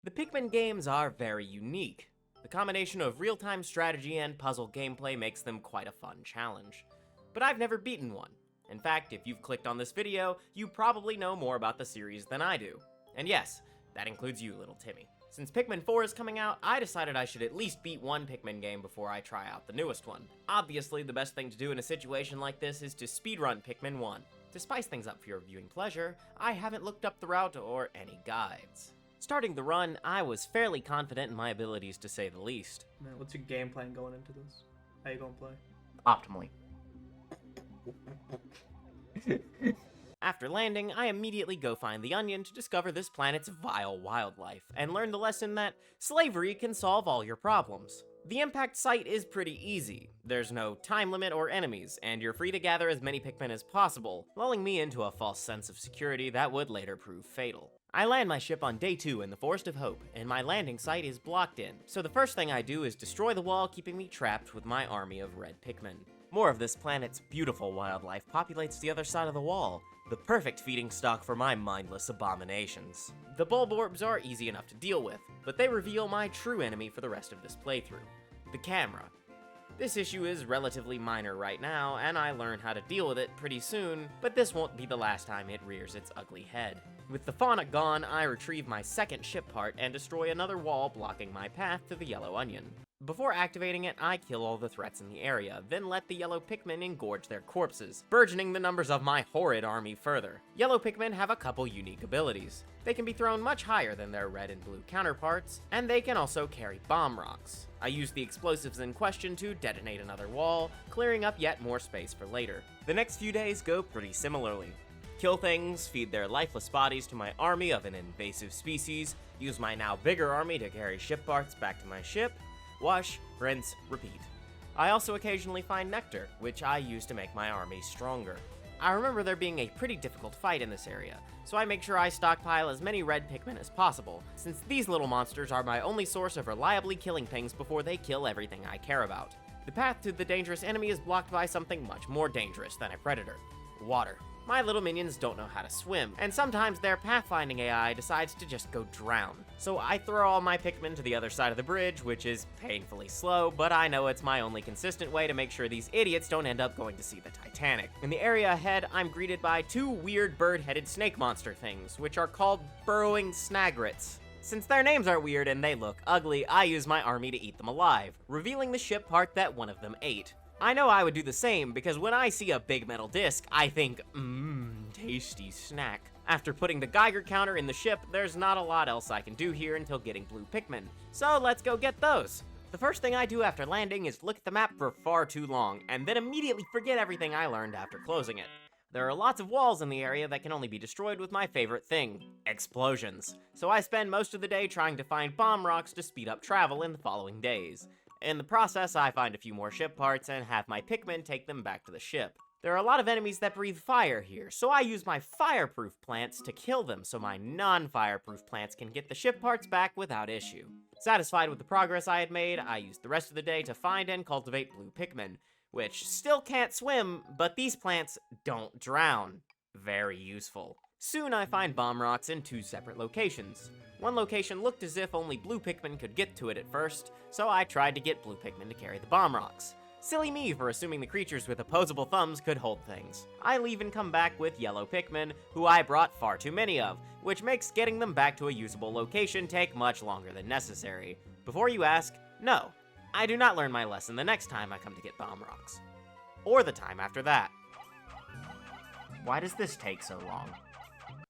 The Pikmin games are very unique. The combination of real-time strategy and puzzle gameplay makes them quite a fun challenge. But I've never beaten one. In fact, if you've clicked on this video, you probably know more about the series than I do. And yes, that includes you, little Timmy. Since Pikmin 4 is coming out, I decided I should at least beat one Pikmin game before I try out the newest one. Obviously, the best thing to do in a situation like this is to speedrun Pikmin 1. To spice things up for your viewing pleasure, I haven't looked up the route or any guides. Starting the run, I was fairly confident in my abilities to say the least. Man, what's your game plan going into this? How you gonna play? Optimally. After landing, I immediately go find the Onion to discover this planet's vile wildlife, and learn the lesson that slavery can solve all your problems. The impact site is pretty easy. There's no time limit or enemies, and you're free to gather as many Pikmin as possible, lulling me into a false sense of security that would later prove fatal. I land my ship on day 2 in the Forest of Hope, and my landing site is blocked in, so the first thing I do is destroy the wall, keeping me trapped with my army of red Pikmin. More of this planet's beautiful wildlife populates the other side of the wall, the perfect feeding stock for my mindless abominations. The bulborbs are easy enough to deal with, but they reveal my true enemy for the rest of this playthrough, the camera. This issue is relatively minor right now, and I learn how to deal with it pretty soon, but this won't be the last time it rears its ugly head. With the fauna gone, I retrieve my second ship part and destroy another wall blocking my path to the yellow onion. Before activating it, I kill all the threats in the area, then let the yellow Pikmin engorge their corpses, burgeoning the numbers of my horrid army further. Yellow Pikmin have a couple unique abilities. They can be thrown much higher than their red and blue counterparts, and they can also carry bomb rocks. I use the explosives in question to detonate another wall, clearing up yet more space for later. The next few days go pretty similarly. Kill things, feed their lifeless bodies to my army of an invasive species, use my now bigger army to carry ship parts back to my ship, wash, rinse, repeat. I also occasionally find nectar, which I use to make my army stronger. I remember there being a pretty difficult fight in this area, so I make sure I stockpile as many red Pikmin as possible, since these little monsters are my only source of reliably killing things before they kill everything I care about. The path to the dangerous enemy is blocked by something much more dangerous than a predator: water. My little minions don't know how to swim, and sometimes their pathfinding AI decides to just go drown. So I throw all my Pikmin to the other side of the bridge, which is painfully slow, but I know it's my only consistent way to make sure these idiots don't end up going to see the Titanic. In the area ahead, I'm greeted by two weird bird-headed snake monster things, which are called burrowing snagrets. Since their names are weird and they look ugly, I use my army to eat them alive, revealing the ship part that one of them ate. I know I would do the same, because when I see a big metal disc, I think, tasty snack. After putting the Geiger counter in the ship, there's not a lot else I can do here until getting blue Pikmin, so let's go get those. The first thing I do after landing is look at the map for far too long, and then immediately forget everything I learned after closing it. There are lots of walls in the area that can only be destroyed with my favorite thing: explosions. So I spend most of the day trying to find bomb rocks to speed up travel in the following days. In the process, I find a few more ship parts and have my Pikmin take them back to the ship. There are a lot of enemies that breathe fire here, so I use my fireproof plants to kill them so my non-fireproof plants can get the ship parts back without issue. Satisfied with the progress I had made, I used the rest of the day to find and cultivate blue Pikmin, which still can't swim, but these plants don't drown. Very useful. Soon I find bomb rocks in 2 separate locations. One location looked as if only blue Pikmin could get to it at first, so I tried to get blue Pikmin to carry the bomb rocks. Silly me for assuming the creatures with opposable thumbs could hold things. I leave and come back with yellow Pikmin, who I brought far too many of, which makes getting them back to a usable location take much longer than necessary. Before you ask, no, I do not learn my lesson the next time I come to get bomb rocks. Or the time after that. Why does this take so long?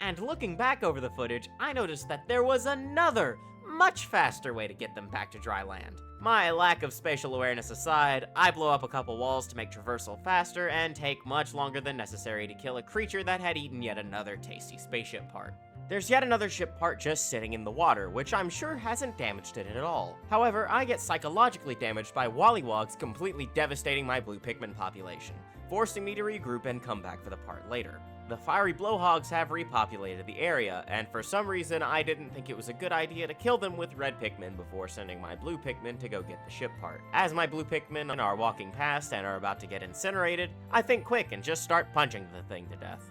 And looking back over the footage, I noticed that there was another, much faster way to get them back to dry land. My lack of spatial awareness aside, I blow up a couple walls to make traversal faster and take much longer than necessary to kill a creature that had eaten yet another tasty spaceship part. There's yet another ship part just sitting in the water, which I'm sure hasn't damaged it at all. However, I get psychologically damaged by Wollywogs completely devastating my blue Pikmin population, forcing me to regroup and come back for the part later. The fiery blowhogs have repopulated the area, and for some reason I didn't think it was a good idea to kill them with red Pikmin before sending my blue Pikmin to go get the ship part. As my blue Pikmin are walking past and are about to get incinerated, I think quick and just start punching the thing to death.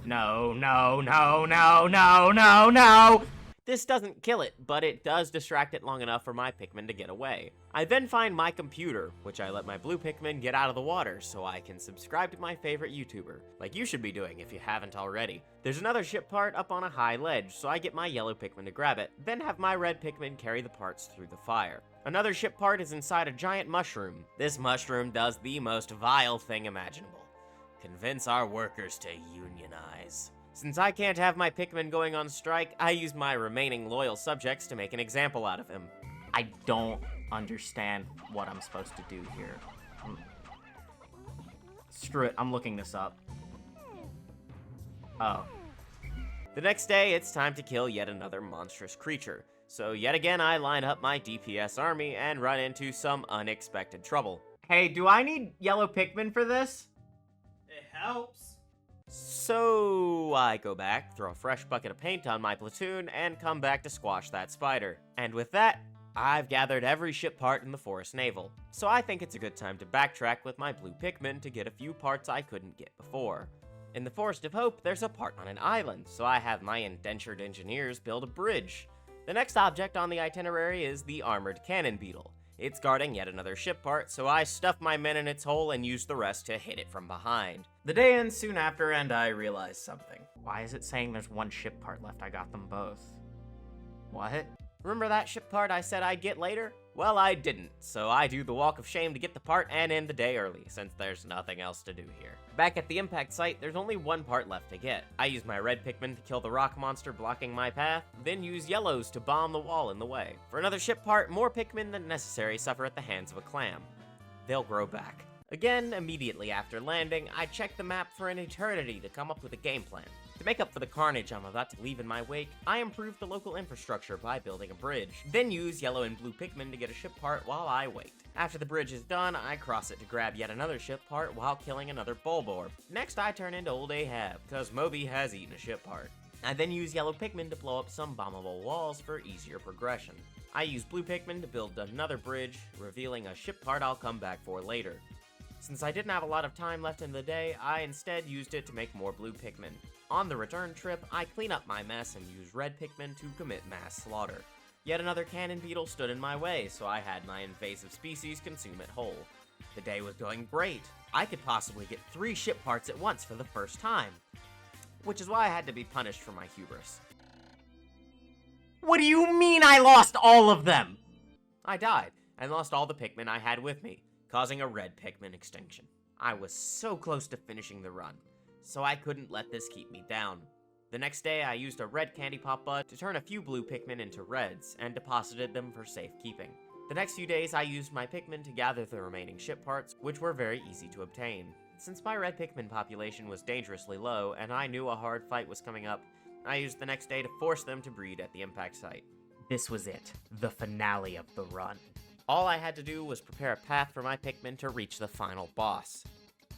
No, no, no, no, no, no, no! This doesn't kill it, but it does distract it long enough for my Pikmin to get away. I then find my computer, which I let my blue Pikmin get out of the water so I can subscribe to my favorite YouTuber, like you should be doing if you haven't already. There's another ship part up on a high ledge, so I get my yellow Pikmin to grab it, then have my red Pikmin carry the parts through the fire. Another ship part is inside a giant mushroom. This mushroom does the most vile thing imaginable: convince our workers to unionize. Since I can't have my Pikmin going on strike, I use my remaining loyal subjects to make an example out of him. I don't understand what I'm supposed to do here. Screw it, I'm looking this up. Oh. The next day, it's time to kill yet another monstrous creature. So yet again, I line up my DPS army and run into some unexpected trouble. Hey, do I need yellow Pikmin for this? It helps. So I go back, throw a fresh bucket of paint on my platoon, and come back to squash that spider. And with that, I've gathered every ship part in the Forest Navel. So I think it's a good time to backtrack with my blue Pikmin to get a few parts I couldn't get before. In the Forest of Hope, there's a part on an island, so I have my indentured engineers build a bridge. The next object on the itinerary is the armored cannon beetle. It's guarding yet another ship part, so I stuff my men in its hole and use the rest to hit it from behind. The day ends soon after, and I realize something. Why is it saying there's one ship part left? I got them both. What? Remember that ship part I said I'd get later? Well, I didn't, so I do the walk of shame to get the part and end the day early, since there's nothing else to do here. Back at the impact site, there's only one part left to get. I use my red Pikmin to kill the rock monster blocking my path, then use yellows to bomb the wall in the way. For another ship part, more Pikmin than necessary suffer at the hands of a clam. They'll grow back. Again, immediately after landing, I check the map for an eternity to come up with a game plan. To make up for the carnage I'm about to leave in my wake, I improve the local infrastructure by building a bridge, then use yellow and blue Pikmin to get a ship part while I wait. After the bridge is done, I cross it to grab yet another ship part while killing another Bulborb. Next, I turn into Old Ahab, cause Moby has eaten a ship part. I then use yellow Pikmin to blow up some bombable walls for easier progression. I use blue Pikmin to build another bridge, revealing a ship part I'll come back for later. Since I didn't have a lot of time left in the day, I instead used it to make more blue Pikmin. On the return trip, I clean up my mess and use red Pikmin to commit mass slaughter. Yet another cannon beetle stood in my way, so I had my invasive species consume it whole. The day was going great. I could possibly get 3 ship parts at once for the first time. Which is why I had to be punished for my hubris. What do you mean I lost all of them? I died, and lost all the Pikmin I had with me, causing a red Pikmin extinction. I was so close to finishing the run, so I couldn't let this keep me down. The next day, I used a red Candy Pop Bud to turn a few blue Pikmin into reds, and deposited them for safekeeping. The next few days, I used my Pikmin to gather the remaining ship parts, which were very easy to obtain. Since my red Pikmin population was dangerously low, and I knew a hard fight was coming up, I used the next day to force them to breed at the impact site. This was it, the finale of the run. All I had to do was prepare a path for my Pikmin to reach the final boss,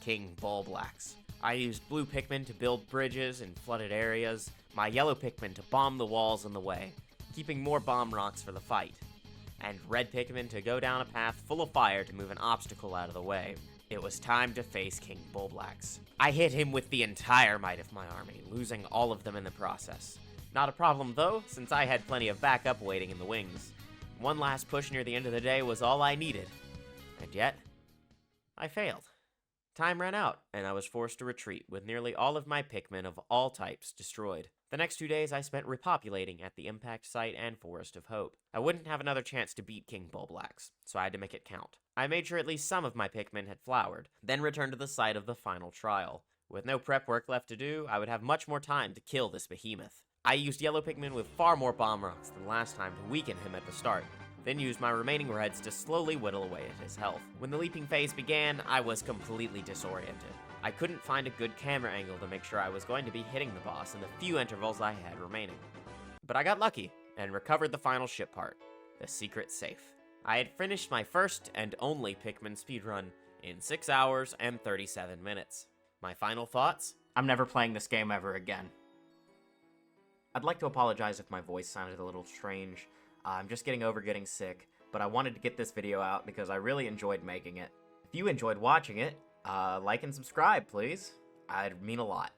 King Bulblax. I used blue Pikmin to build bridges in flooded areas, my yellow Pikmin to bomb the walls in the way, keeping more bomb rocks for the fight, and red Pikmin to go down a path full of fire to move an obstacle out of the way. It was time to face King Bulblax. I hit him with the entire might of my army, losing all of them in the process. Not a problem though, since I had plenty of backup waiting in the wings. One last push near the end of the day was all I needed. And yet, I failed. Time ran out, and I was forced to retreat with nearly all of my Pikmin of all types destroyed. The next 2 days I spent repopulating at the impact site and Forest of Hope. I wouldn't have another chance to beat King Bulblax, so I had to make it count. I made sure at least some of my Pikmin had flowered, then returned to the site of the final trial. With no prep work left to do, I would have much more time to kill this behemoth. I used yellow Pikmin with far more bomb rocks than last time to weaken him at the start, then used my remaining reds to slowly whittle away at his health. When the leaping phase began, I was completely disoriented. I couldn't find a good camera angle to make sure I was going to be hitting the boss in the few intervals I had remaining. But I got lucky, and recovered the final ship part, the secret safe. I had finished my first and only Pikmin speedrun in 6 hours and 37 minutes. My final thoughts? I'm never playing this game ever again. I'd like to apologize if my voice sounded a little strange. I'm just getting over getting sick, but I wanted to get this video out because I really enjoyed making it. If you enjoyed watching it, like and subscribe, please. I'd mean a lot.